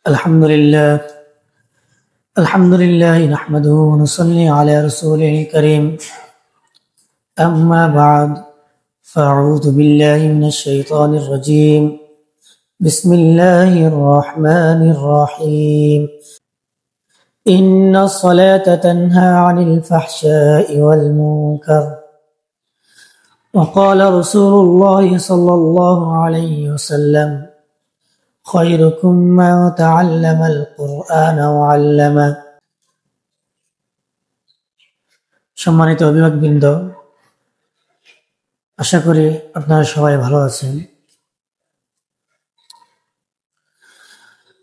الحمد لله نحمده ونصلي على رسوله الكريم أما بعد فأعوذ بالله من الشيطان الرجيم بسم الله الرحمن الرحيم إن الصلاة تنهى عن الفحشاء والمنكر وقال رسول الله صلى الله عليه وسلم خيركم من تعلم القرآن وعلمه সম্মানিত অভিভাবকবৃন্দ, আশা করি আপনারা সবাই ভালো আছেন।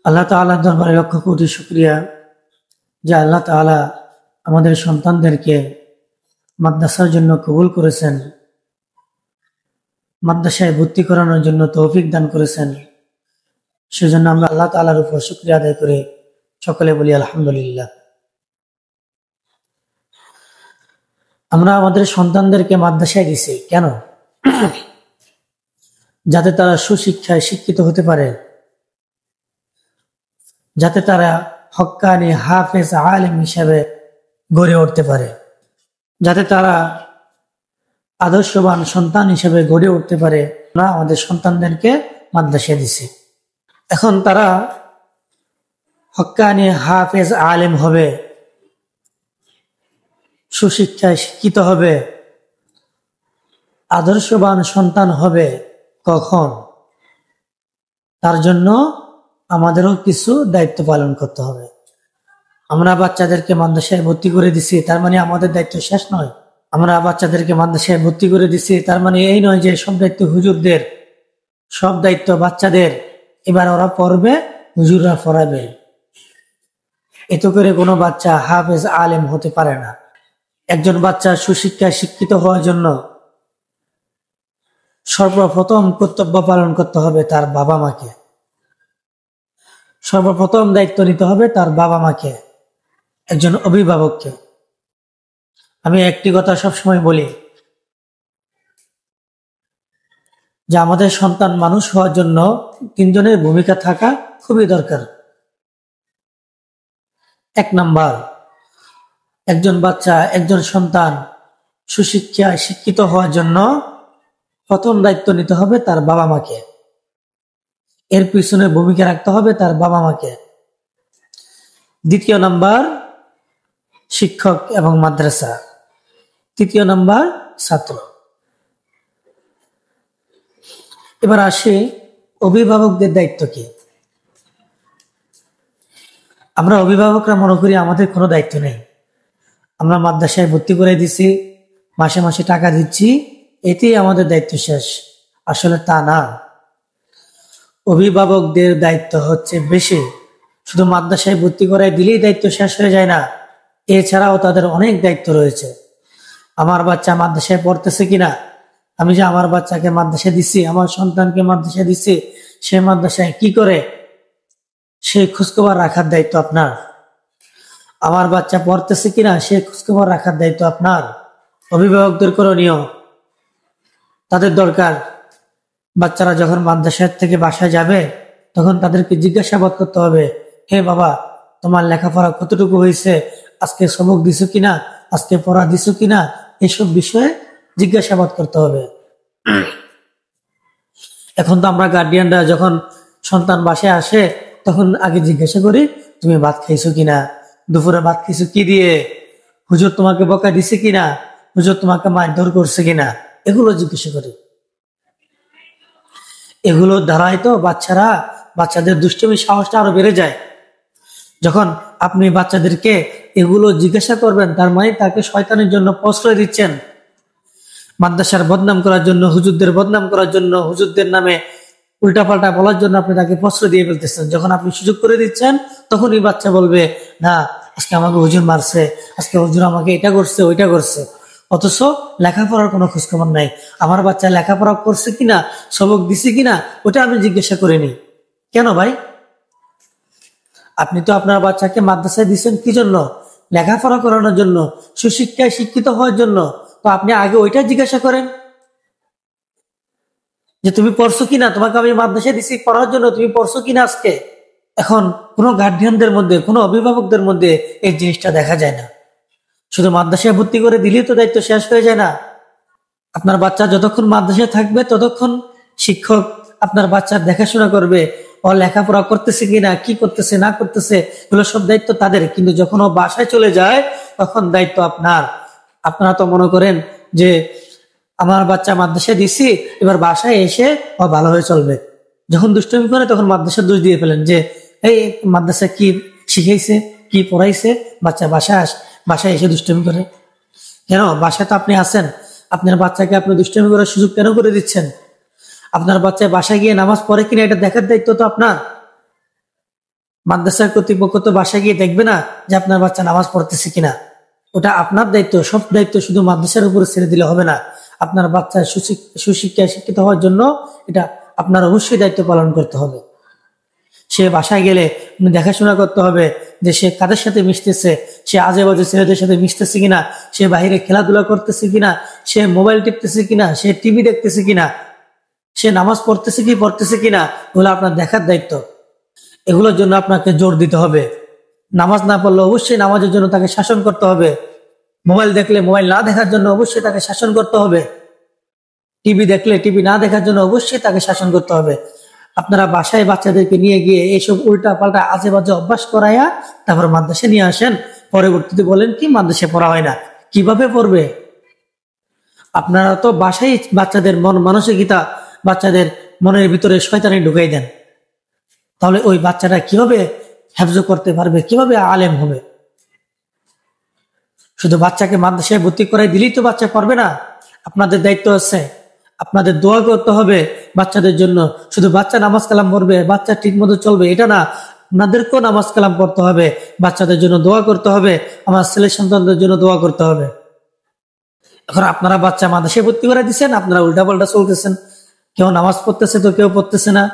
আল্লাহ তাআলার দরবারে লক্ষ কোটি শুকরিয়া যে আল্লাহ তাআলা আমাদের সন্তানদেরকে মাদ্রাসার জন্য কবুল করেছেন, মাদ্রাসায় ভর্তি করানোর জন্য তৌফিক দান করেছেন। সেজন্য আমরা আল্লাহ তাআলার উপর শুকরিয়া আদায় করে সকলে বলি আলহামদুলিল্লাহ। আমরা আমাদের সন্তানদেরকে মাদ্রাসায় দিছি কেন? যাতে তারা সুশিক্ষায় শিক্ষিত হতে পারে, যাতে তারা হক্কানি হাফেজ আলেম হিসেবে গড়ে উঠতে পারে, যাতে তারা আদর্শবান সন্তান হিসেবে গড়ে উঠতে পারে। আমরা আমাদের সন্তানদেরকে মাদ্রাসায় দিছি। এখন তারা হক্কানি হাফেজ আলেম হবে, সুশিক্ষায় শিক্ষিত হবে, আদর্শবান সন্তান হবে কখন? তার জন্য আমাদেরও কিছু দায়িত্ব পালন করতে হবে। আমরা বাচ্চাদেরকে মাদ্রাসায় ভর্তি করে দিছি, তার মানে আমাদের দায়িত্ব শেষ নয়। আমরা বাচ্চাদেরকে মাদ্রাসায় ভর্তি করে দিছি, তার মানে এই নয় যে সব দায়িত্ব হুজুরদের, সব দায়িত্ব বাচ্চাদের। এবার ওরা পড়বে, হুজুররা পড়াবে। এতে করে কোনো বাচ্চা হাফেজ আলেম হতে পারে না। একজন বাচ্চা সুশিক্ষায় শিক্ষিত হওয়ার জন্য সর্বপ্রথম কর্তব্য পালন করতে হবে তার বাবা মাকে। সর্বপ্রথম দায়িত্ব নিতে হবে তার বাবা মাকে, একজন অভিভাবককে। আমি একটি কথা সবসময় বলি যে আমাদের সন্তান মানুষ হওয়ার জন্য তিনজনের ভূমিকা থাকা খুবই দরকার। এক নাম্বার, একজন বাচ্চা, একজন সন্তান সুশিক্ষায় শিক্ষিত হওয়ার জন্য প্রথম দায়িত্ব নিতে হবে তার বাবা মাকে। এর পিছনে ভূমিকা রাখতে হবে তার বাবা মাকে। দ্বিতীয় নাম্বার শিক্ষক এবং মাদ্রাসা। তৃতীয় নাম্বার ছাত্র। এবার আসি অভিভাবকদের দায়িত্ব কি। আমরা অভিভাবকরা মনে করি আমাদের কোনো দায়িত্ব নেই, আমরা মাদ্রাসায় ভর্তি করে দিছি, মাসে মাসে টাকা দিচ্ছি, এতেই আমাদের দায়িত্ব শেষ। আসলে তা না। অভিভাবকদের দায়িত্ব হচ্ছে বেশি। শুধু মাদ্রাসায় ভর্তি করায় দিলেই দায়িত্ব শেষ হয়ে যায় না, এছাড়াও তাদের অনেক দায়িত্ব রয়েছে। আমার বাচ্চা মাদ্রাসায় পড়তেছে কিনা, আমি যে আমার বাচ্চাকে মাদ্রাসায় দিচ্ছি, আমার সন্তানকে মাদ্রাসায় দিচ্ছি, সে মাদ্রাসায় কি করে সেই খোঁজখবর রাখার দায়িত্ব আপনার। আমার বাচ্চা পড়তেছে কিনা সে খোঁজখবর রাখার দায়িত্ব আপনার। অভিভাবকদের করণীয়, তাদের দরকার বাচ্চারা যখন মাদ্রাসা থেকে বাসায় যাবে তখন তাদেরকে জিজ্ঞাসাবাদ করতে হবে, হে বাবা, তোমার লেখাপড়া কতটুকু হয়েছে, আজকে সবক দিছো কিনা, আজকে পড়া দিছো কিনা, এসব বিষয়ে জিজ্ঞাসাবাদ করতে হবে। এখন তো আমরা গার্ডিয়ানরা যখন সন্তান বাসায় আসে তখন আগে জিজ্ঞাসা করি, তুমি ভাত খাইছো কিনা, দুপুরে ভাত খাইছো কি দিয়ে, হুজুর তোমাকে বকা দিছে কিনা, হুজুর তোমাকে মারধর করছে কিনা, এগুলো জিজ্ঞাসা করি। এগুলোর দ্বারাই তো বাচ্চাদের দুষ্টুমি সাহসটা আরো বেড়ে যায়। যখন আপনি বাচ্চাদেরকে এগুলো জিজ্ঞাসা করবেন, তার মানে তাকে শয়তানের জন্য প্রশ্রয় দিচ্ছেন। মাদ্রাসার বদনাম করার জন্য, হুজুরদের বদনাম করার জন্য, হুজুরদের নামে উল্টাপাল্টা বলার জন্য আপনি তাকে প্রশ্রয় দিয়ে ফেলতেছেন। যখন আপনি সুযোগ করে দিচ্ছেন তখনই বাচ্চা বলবে, না আজকে আমাকে হুজুর মারছে, আজকে হুজুর আমাকে এটা করছে ওইটা করছে। অথচ লেখাপড়ার কোনো খোঁজখবর নাই। আমার বাচ্চা লেখাপড়া করছে কিনা, সবক দিছে কিনা, ওটা আমি জিজ্ঞাসা করিনি। কেন ভাই? আপনি তো আপনার বাচ্চাকে মাদ্রাসায় দিচ্ছেন কি জন্য? লেখাপড়া করানোর জন্য, সুশিক্ষায় শিক্ষিত হওয়ার জন্য। তো আপনি আগে ওইটা জিজ্ঞাসা করেন যে তুমি পড়ছো কিনা, তোমাকে আমি মাদ্রাসায় দিচ্ছি পড়ার জন্য, তুমি পড়ছো কিনা আজকে। এখন কোনো গার্ডিয়ানদের মধ্যে, কোনো অভিভাবকদের মধ্যে এই জিনিসটা দেখা যায় না। শুধু মাদ্রাসায় ভর্তি করে দিলেই তো দায়িত্ব শেষ হয়ে যায় না। আপনার বাচ্চা যতক্ষণ মাদ্রাসায় থাকবে ততক্ষণ শিক্ষক আপনার বাচ্চার দেখাশোনা করবে, ও লেখাপড়া করতেছে কিনা, কি করতেছে না করতেছে, এগুলো সব দায়িত্ব তাদের। কিন্তু যখন ও বাসায় চলে যায় তখন দায়িত্ব আপনার। আপনারা তো মনে করেন যে আমার বাচ্চা মাদ্রাসায় দিছি, এবার বাসায় এসে ও ভালো হয়ে চলবে। যখন দুষ্টমি করে তখন মাদ্রাসার দোষ দিয়ে ফেলেন যে এই মাদ্রাসা কি শিখাইছে, কি পড়াইছে, বাচ্চা বাসায় এসে দুষ্টমি করে কেন? বাসায় তো আপনি আছেন, আপনার বাচ্চাকে আপনি দুষ্টমি করার সুযোগ কেন করে দিচ্ছেন? আপনার বাচ্চায় বাসায় গিয়ে নামাজ পড়ে কিনা এটা দেখার দায়িত্ব তো আপনার। মাদ্রাসার কর্তৃপক্ষ তো বাসায় গিয়ে দেখবে না যে আপনার বাচ্চা নামাজ পড়তেছে কিনা। ওটা আপনার দায়িত্ব। সব দায়িত্ব শুধু মাদ্রাসার উপরে ছেড়ে দিলে হবে না। আপনার বাচ্চা সুশিক্ষায় শিক্ষিত হওয়ার জন্য এটা আপনার অবশ্যই দায়িত্ব পালন করতে হবে। সে বাসায় গেলে দেখাশোনা করতে হবে যে সে কাদের সাথে মিশতেছে, সে আজে বাজে ছেলেদের সাথে মিশতেছে কিনা, সে বাইরে খেলাধুলা করতেছে কিনা, সে মোবাইল টিপতেছে কিনা, সে টিভি দেখতেছে কিনা, সে নামাজ পড়তেছে কিনা, এগুলো আপনার দেখার দায়িত্ব। এগুলোর জন্য আপনাকে জোর দিতে হবে। নামাজ না পড়লে অবশ্যই নামাজের জন্য তাকে শাসন করতে হবে। মোবাইল দেখলে মোবাইল না দেখার জন্য অবশ্যই তাকে শাসন করতে হবে। টিভি দেখলে টিভি না দেখার জন্য অবশ্যই তাকে শাসন করতে হবে। আপনারা বাসায় বাচ্চাদেরকে নিয়ে গিয়ে এইসব উল্টা পাল্টা আজে বাজে অভ্যাস করাইয়া তারপর মাদ্রাসায় নিয়ে আসেন, পরবর্তীতে বলেন কি মাদ্রাসায় পড়া হয় না। কিভাবে পড়বে? আপনারা তো বাসায় বাচ্চাদের মন মানসিকতা, বাচ্চাদের মনের ভিতরে শয়তানি ঢুকাই দেন। তাহলে ওই বাচ্চাটা কিভাবে হেফজ করতে পারবে, কিভাবে আলেম হবে? শুধু বাচ্চাকে মাদ্রাসায় ভর্তি করাই দিলেই তো বাচ্চা পারবে না। আপনাদের দায়িত্ব আছে, আপনাদের দোয়া করতে হবে বাচ্চাদের জন্য। শুধু বাচ্চা নামাজ কালাম পড়বে, বাচ্চা ঠিক মতো চলবে এটা না, আপনাদেরকেও নামাজ কালাম পড়তে হবে, বাচ্চাদের জন্য দোয়া করতে হবে, আমার ছেলে সন্তানদের জন্য দোয়া করতে হবে। এখন আপনারা বাচ্চা মাদ্রাসায় ভর্তি করে দিচ্ছেন, আপনারা উল্টা পাল্টা চলতেছেন, কেউ নামাজ পড়তেছে তো কেউ পড়তেছে না।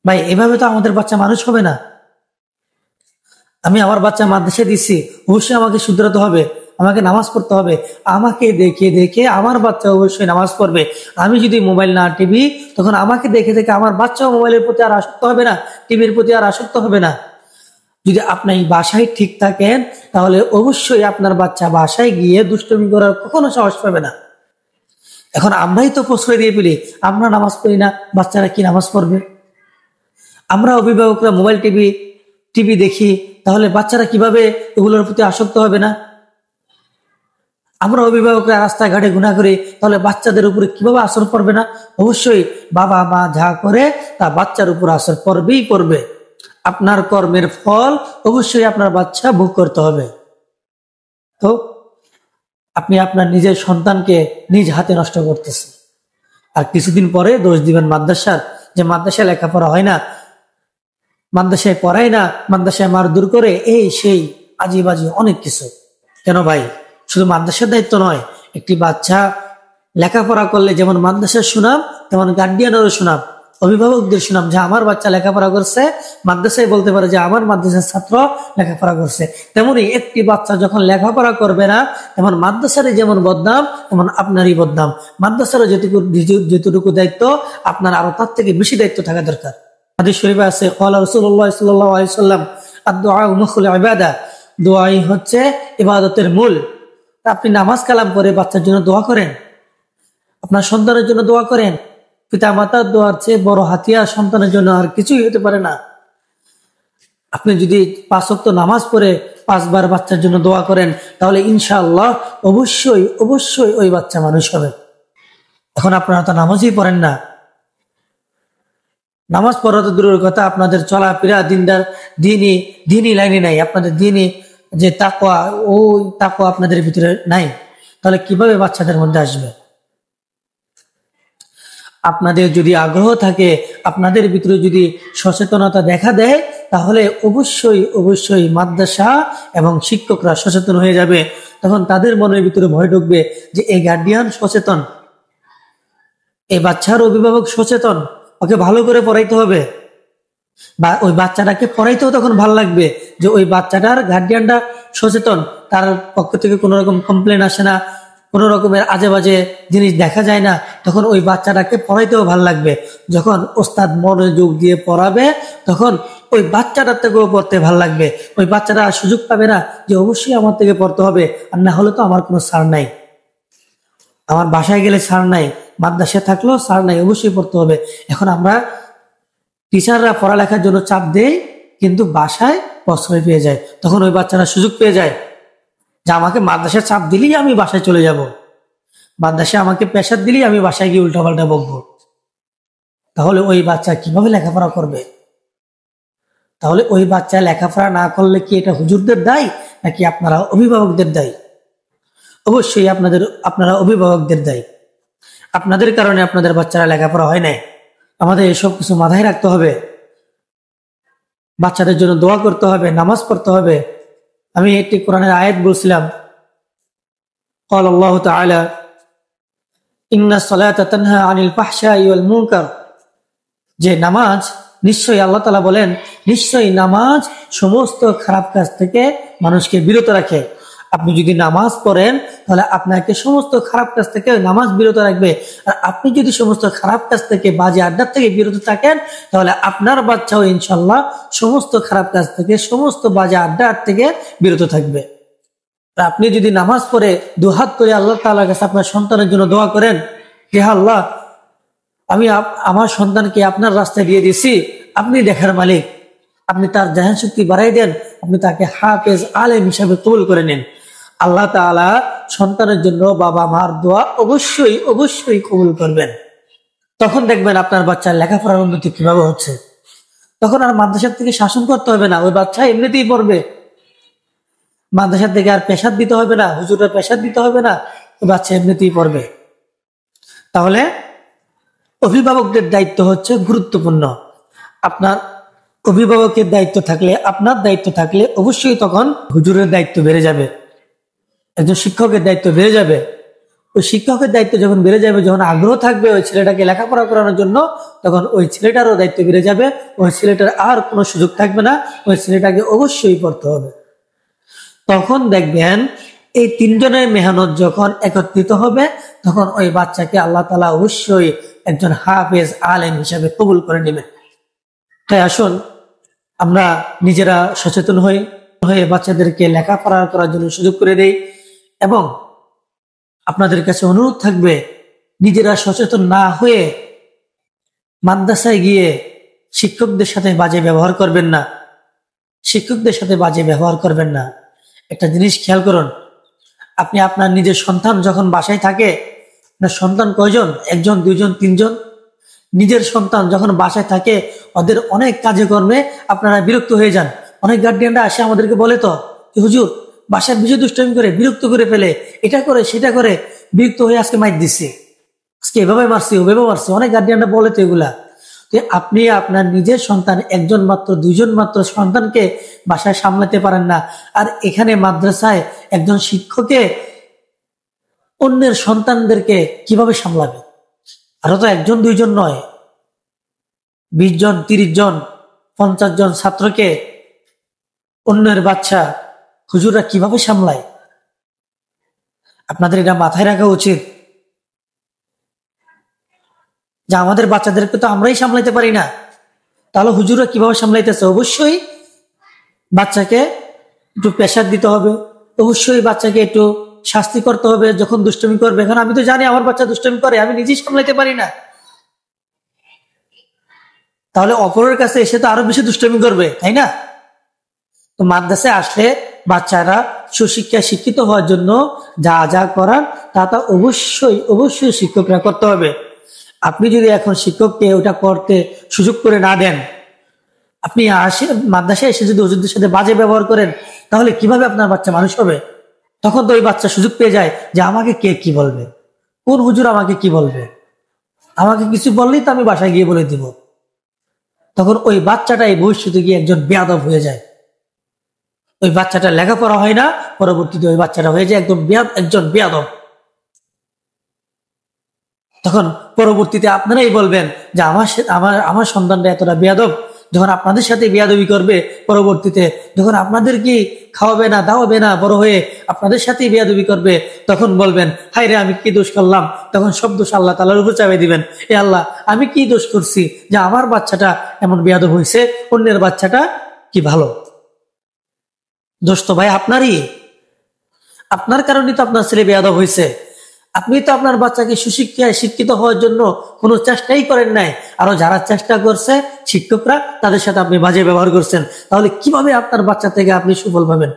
ভাই এভাবে তো আমাদের বাচ্চা মানুষ হবে না। আমি আমার বাচ্চা মাদ্রাসায় দিচ্ছি, অবশ্যই আমাকে শুধরাতে হবে, আমাকে নামাজ পড়তে হবে। আমাকে দেখে দেখে আমার বাচ্চা অবশ্যই নামাজ পড়বে। আমি যদি মোবাইল না টিভি, তখন আমাকে দেখে দেখে আমার বাচ্চাও মোবাইলের প্রতি আর আসক্ত হবে না, টিভির প্রতি আর আসক্ত হবে না। যদি আপনি বাসায় ঠিক থাকেন তাহলে অবশ্যই আপনার বাচ্চা বাসায় গিয়ে দুষ্টমি করার কখনো সাহস পাবে না। এখন আমরাই তো প্রশ্রয় দিয়ে ফেলি, আমরা নামাজ পড়ি না, বাচ্চারা কি নামাজ পড়বে? আমরা অভিভাবকরা মোবাইল টিভি দেখি, তাহলে বাচ্চারা কিভাবে এগুলোর প্রতি আসক্ত হবে না? আমরা অভিভাবকরা রাস্তাঘাটে গুনাহ করি, তাহলে বাচ্চাদের উপরে কিভাবে আসর পড়বে না? অবশ্যই বাবা মা যা করে তা বাচ্চার উপর আসর পড়বেই পড়বে। আপনার কর্মের ফল অবশ্যই আপনার বাচ্চা ভোগ করতে হবে। তো আপনি আপনার নিজের সন্তানকে নিজ হাতে নষ্ট করতেছেন, আর কিছুদিন পরে দোষ দিবেন মাদ্রাসার, যে মাদ্রাসায় লেখাপড়া হয় না, মাদ্রাসায় পড়ায় না, মাদ্রাসায় মারধর করে, এই সেই আজি বাজি অনেক কিছু। কেন ভাই? শুধু মাদ্রাসার দায়িত্ব নয়, একটি বাচ্চা লেখাপড়া করলে যেমন মাদ্রাসার সুনাম, তেমন গার্ডিয়ানেরও সুনাম, অভিভাবকদের সুনাম, যে আমার বাচ্চা লেখাপড়া করছে, মাদ্রাসায় বলতে পারে যে আমার মাদ্রাসার ছাত্র লেখাপড়া করছে। তেমনি একটি বাচ্চা যখন লেখাপড়া করবে না, তেমন মাদ্রাসারই যেমন বদনাম, তেমন আপনারই বদনাম। মাদ্রাসারও যেটুকু দায়িত্ব, আপনার আরো তার থেকে বেশি দায়িত্ব থাকা দরকার। হাদিস শরীফে আছে, ক্বালা রাসূলুল্লাহ সাল্লাল্লাহু আলাইহি ওয়াসাল্লাম, আদ-দুআ মুখুল ইবাদা, দোয়াই হচ্ছে ইবাদতের মূল। আপনি নামাজ কালাম করে বাচ্চার জন্য দোয়া করেন, আপনার সন্তানের জন্য দোয়া করেন। পিতা মাতার দোয়ার চেয়ে বড় হাতিয়ার সন্তানের জন্য আর কিছুই হতে পারে না। আপনি যদি 5 ওয়াক্ত নামাজ পড়ে 5 বার বাচ্চার জন্য দোয়া করেন, তাহলে ইনশাআল্লাহ অবশ্যই অবশ্যই ওই বাচ্চা মানুষ হবে। এখন আপনারা তো নামাজই পড়েন না। নামাজ পড়া তো দূরের কথা, আপনাদের চলাফেরা দিনই লাইনে নাই, আপনাদের দিনই যে তাকওয়া, ওই তাকওয়া আপনাদের ভিতরে নাই, তাহলে কিভাবে বাচ্চাদের মধ্যে আসবে? আপনাদের যদি আগ্রহ থাকে, আপনাদের ভিতরে যদি সচেতনতা দেখা দেয়, তাহলে অবশ্যই অবশ্যই মাদ্রাসা এবং শিক্ষকরা সচেতন হয়ে যাবে। তখন তাদের মনের ভিতরে ভয় ঢুকবে যে এই গার্ডিয়ান সচেতন, এই বাচ্চার অভিভাবক সচেতন, ওকে ভালো করে পড়াইতে হবে। বা ওই বাচ্চাটাকে পড়াইতেও তখন ভালো লাগবে যে ওই বাচ্চাটার গার্ডিয়ানটা সচেতন, তার পক্ষ থেকে কোনো রকম কমপ্লেন আসে না, কোনো রকমের আজে বাজে জিনিস দেখা যায় না, তখন ওই বাচ্চাটাকে পড়াইতেও ভালো লাগবে। যখন ওস্তাদ মনোযোগ দিয়ে পড়াবে তখন ওই বাচ্চাটার থেকেও পড়তে ভালো লাগবে। ওই বাচ্চাটা সুযোগ পাবে না যে অবশ্যই আমার থেকে পড়তে হবে, আর না হলে তো আমার কোনো ছাড় নাই, আমার বাসায় গেলে ছাড় নাই, মাদ্রাসায় থাকলেও ছাড় নাই, অবশ্যই পড়তে হবে। এখন আমরা টিচাররা পড়ালেখার জন্য চাপ দেই, কিন্তু বাসায় প্রশ্রয় পেয়ে যায়। তখন ওই বাচ্চারা সুযোগ পেয়ে যায় যে আমাকে মাদ্রাসায় চাপ দিলেই আমি বাসায় চলে যাব, মাদ্রাসায় আমাকে প্রেশার দিলেই আমি বাসায় গিয়ে উল্টাপাল্টা বকবো। তাহলে ওই বাচ্চা কিভাবে লেখাপড়া করবে? তাহলে ওই বাচ্চা লেখাপড়া না করলে কি এটা হুজুরদের দায় নাকি আপনারা অভিভাবকদের দায়? অবশ্যই আপনারা অভিভাবকদের দায়। আপনাদের কারণে আপনাদের বাচ্চারা লেখাপড়া হয় নাই। আমাদের এসব কিছু মাথায় রাখতে হবে। বাচ্চাদের জন্য দোয়া করতে হবে, নামাজ পড়তে হবে। আমি একটি কোরআনের আয়াত বলছিলাম, قال الله تعالى إن الصلاة تنهى عن الفحشاء والمنكر, যে নামাজ, নিশ্চয়ই আল্লাহ তাআলা বলেন নিশ্চয়ই নামাজ সমস্ত খারাপ কাজ থেকে মানুষকে বিরত রাখে। আপনি যদি নামাজ পড়েন তাহলে আপনাকে সমস্ত খারাপ কাজ থেকে নামাজ বিরত রাখবে। আর আপনি যদি সমস্ত খারাপ কাজ থেকে, বাজে আড্ডার থেকে বিরত থাকেন, তাহলে আপনার বাচ্চাও ইনশাল্লাহ সমস্ত খারাপ কাজ থেকে, সমস্ত বাজে আড্ডার থেকে বিরত থাকবে। আপনি যদি নামাজ পড়ে দুহাত করে আল্লাহ তাআলার কাছে আপনার সন্তানের জন্য দোয়া করেন যে আল্লাহ, আমি আমার সন্তানকে আপনার রাস্তায় দিয়ে দিয়েছি, আপনি দেখার মালিক, আপনি তার জাহান শক্তি বাড়াই দেন, আপনি তাকে হাফেজ আলেম হিসাবে কবুল করে নেন। আল্লাহ তাআলা সন্তানের জন্য বাবা মার দোয়া অবশ্যই অবশ্যই কবুল করবেন। তখন দেখবেন আপনার বাচ্চার লেখাপড়ার উন্নতি কিভাবে হচ্ছে। তখন আর মাদ্রাসার থেকে শাসন করতে হবে না, ওই বাচ্চা এমনিতেই পড়বে। মাদ্রাসার থেকে আর প্রেসার দিতে হবে না, হুজুরের প্রেসার দিতে হবে না, ওই বাচ্চা এমনিতেই পড়বে। তাহলে অভিভাবকদের দায়িত্ব হচ্ছে গুরুত্বপূর্ণ। আপনার অভিভাবকের দায়িত্ব থাকলে, আপনার দায়িত্ব থাকলে অবশ্যই তখন হুজুরের দায়িত্ব বেড়ে যাবে, একজন শিক্ষকের দায়িত্ব বেড়ে যাবে। ওই শিক্ষকের দায়িত্ব যখন বেড়ে যাবে, যখন আগ্রহ থাকবে ওই ছেলেটাকে লেখাপড়া করানোর জন্য, তখন ওই ছেলেটারও দায়িত্ব বেড়ে যাবে। ওই ছেলেটার আর কোনো সুযোগ থাকবে না, ওই ছেলেটাকে অবশ্যই পড়তে হবে। তখন দেখবেন এই তিনজনের মেহনত যখন একত্রিত হবে, তখন ওই বাচ্চাকে আল্লাহ তাআলা অবশ্যই একজন হাফেজ আলেম হিসাবে কবুল করে নেবেন। তাই আসুন আমরা নিজেরা সচেতন হয়ে বাচ্চাদেরকে লেখাপড়া করার জন্য সুযোগ করে দেই। এবং আপনাদের কাছে অনুরোধ থাকবে, নিজেরা সচেতন না হয়ে মাদ্রাসায় গিয়ে শিক্ষকদের সাথে বাজে ব্যবহার করবেন না, শিক্ষকদের সাথে বাজে ব্যবহার করবেন না। একটা জিনিস খেয়াল করুন, আপনি আপনার নিজের সন্তান যখন বাসায় থাকে, আপনার সন্তান কয়জন? একজন, দুইজন, তিনজন? নিজের সন্তান যখন বাসায় থাকে, ওদের অনেক কাজে কর্মে আপনারা বিরক্ত হয়ে যান। অনেক গার্ডিয়ানরা আসে আমাদেরকে বলে তো, হুজুর বাসায় বেশি দুষ্টামি করে বিরক্ত করে ফেলে, এটা করে সেটা করে, বিরক্ত হয়ে আজকে মাইর দিচ্ছে, আজকে এভাবে মারছি ওভাবে মারছি। অনেক গার্ডিয়ানরা বলে তো এগুলা। তো আপনি আপনার নিজের সন্তান, একজন মাত্র, দুইজন মাত্র সন্তানকে বাসায় সামলাতে পারেন না, আর এখানে মাদ্রাসায় একজন শিক্ষকে অন্যের সন্তানদেরকে কিভাবে সামলাবে? আরো তো একজন দুইজন নয়, 20 জন, 30 জন, 50 জন ছাত্রকে অন্যের বাচ্চা হুজুররা কিভাবে সামলায়? আপনাদের এটা মাথায় রাখা উচিত যে আমাদের বাচ্চাদেরকে তো আমরাই সামলাইতে পারি না, তাহলে হুজুররা কিভাবে সামলাইতেছে? অবশ্যই বাচ্চাকে একটু প্রেসার দিতে হবে, অবশ্যই বাচ্চাকে একটু শাস্তি করতে হবে যখন দুষ্টমি করবে। এখন আমি তো জানি আমার বাচ্চা দুষ্টমি করে, আমি নিজেই সামলাইতে পারি না, তাহলে অপরের কাছে এসে তো আরো বেশি দুষ্টমি করবে, তাই না? তো মাদ্রাসায় আসলে বাচ্চারা সুশিক্ষায় শিক্ষিত হওয়ার জন্য যা যা করার তা অবশ্যই অবশ্যই শিক্ষকরা করতে হবে। আপনি যদি এখন শিক্ষককে ওটা করতে সুযোগ করে না দেন, আপনি মাদ্রাসায় এসে যদি হুজুরদের সাথে বাজে ব্যবহার করেন, তাহলে কিভাবে আপনার বাচ্চা মানুষ হবে? তখন তো ওই বাচ্চা সুযোগ পেয়ে যায় যে আমাকে কে কি বলবে, কোন হুজুর আমাকে কি বলবে, আমাকে কিছু বললেই তো আমি বাসায় গিয়ে বলে দিব। তখন ওই বাচ্চাটা এই ভবিষ্যতে গিয়ে একজন বেয়াদব হয়ে যায়। ওই বাচ্চাটা লেখাপড়া হয় না, পরবর্তীতে ওই বাচ্চাটা হয়ে যায় একজন বেয়াদব। তখন পরবর্তীতে আপনারাই বলবেন যে আমার সন্তানটা এতটা বেয়াদব যখন আপনাদের সাথে বেয়াদবি করবে, পরবর্তীতে যখন আপনাদের কি খাওয়াবে না দাওয়াবে না, বড় হয়ে আপনাদের সাথেই বেয়াদবি করবে, তখন বলবেন হায় রে আমি কি দোষ করলাম। তখন সব দোষ আল্লাহ তাআলার উপর চাপিয়ে দিবেন, এ আল্লাহ আমি কি দোষ করছি যে আমার বাচ্চাটা এমন বেয়াদব হয়েছে, অন্যের বাচ্চাটা কি ভালো। দোষ তো ভাই আপনারই, আপনার কারণেই তো আপনার ছেলে বেয়াদব হয়েছে। আপনি তো আপনার বাচ্চাকে সুশিক্ষায় শিক্ষিত হওয়ার জন্য কোনো চেষ্টাই করেন নাই, আরো যারা চেষ্টা করছে শিক্ষকরা, তাদের সাথে আপনি বাজে ব্যবহার করছেন। তাহলে কিভাবে আপনার বাচ্চা থেকে আপনি সুফল পাবেন?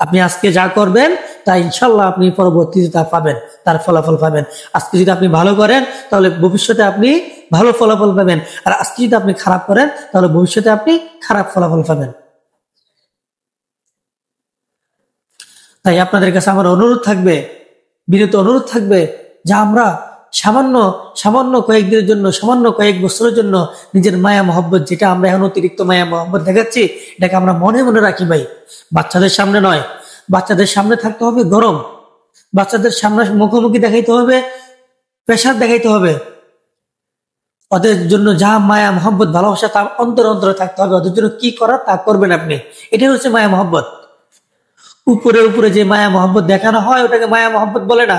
আপনি আজকে যা করবেন তা ইনশাল্লাহ আপনি পরবর্তীতে তা পাবেন, তার ফলাফল পাবেন। আজকে যদি আপনি ভালো করেন তাহলে ভবিষ্যতে আপনি ভালো ফলাফল পাবেন, আর আজকে যদি আপনি খারাপ করেন তাহলে ভবিষ্যতে আপনি খারাপ ফলাফল পাবেন। তাই আপনাদের কাছে আমার অনুরোধ থাকবে, বিনীত অনুরোধ থাকবে, যে আমরা সামান্য সামান্য কয়েকদিনের জন্য, সামান্য কয়েক বছরের জন্য নিজের মায়া মহব্বত, যেটা আমরা এখন অতিরিক্ত মায়া মহব্বত দেখাচ্ছি, এটাকে আমরা মনে মনে রাখি ভাই। বাচ্চাদের সামনে নয়, বাচ্চাদের সামনে থাকতে হবে গরম, বাচ্চাদের সামনে মুখোমুখি দেখাইতে হবে, প্রেশার দেখাইতে হবে। ওদের জন্য যা মায়া মহব্বত ভালোবাসা তার অন্তরে অন্তরে থাকতে হবে। ওদের জন্য কি করার তা করবেন আপনি, এটাই হচ্ছে মায়া মহব্বত। উপরে উপরে যে মায়া মহব্বত দেখানো হয় ওটাকে মায়া মহব্বত বলে না।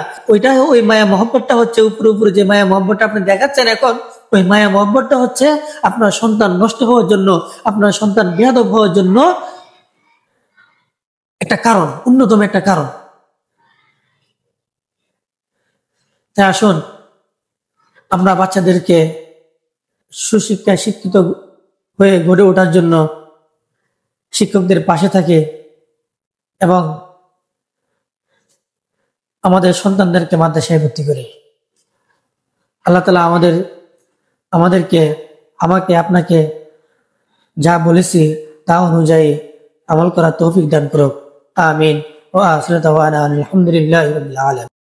ওই মায়া মহব্বতটা হচ্ছে উপরে উপরে যে মায়া মহব্বতটা আপনি দেখাচ্ছেন এখন, ওই মায়া মহব্বতটা হচ্ছে আপনার সন্তান নষ্ট হওয়ার জন্য, আপনার সন্তান বেয়াদব হওয়ার জন্য একটা কারণ, অন্যতম একটা কারণ। তাই আসুন আমরা বাচ্চাদেরকে সুশিক্ষায় শিক্ষিত হয়ে গড়ে ওঠার জন্য শিক্ষকদের পাশে থাকে এবং আমাদের সন্তানদেরকে মাদ্রাসায় ভর্তি করি। আল্লাহ তাআলা আমাদেরকে, আমাকে, আপনাকে যা বলেছি তা অনুযায়ী আমল করার তৌফিক দান করুক। আমিন। ওয়া আখিরু দাওয়ানা আলহামদুলিল্লাহি রাব্বিল আলামিন।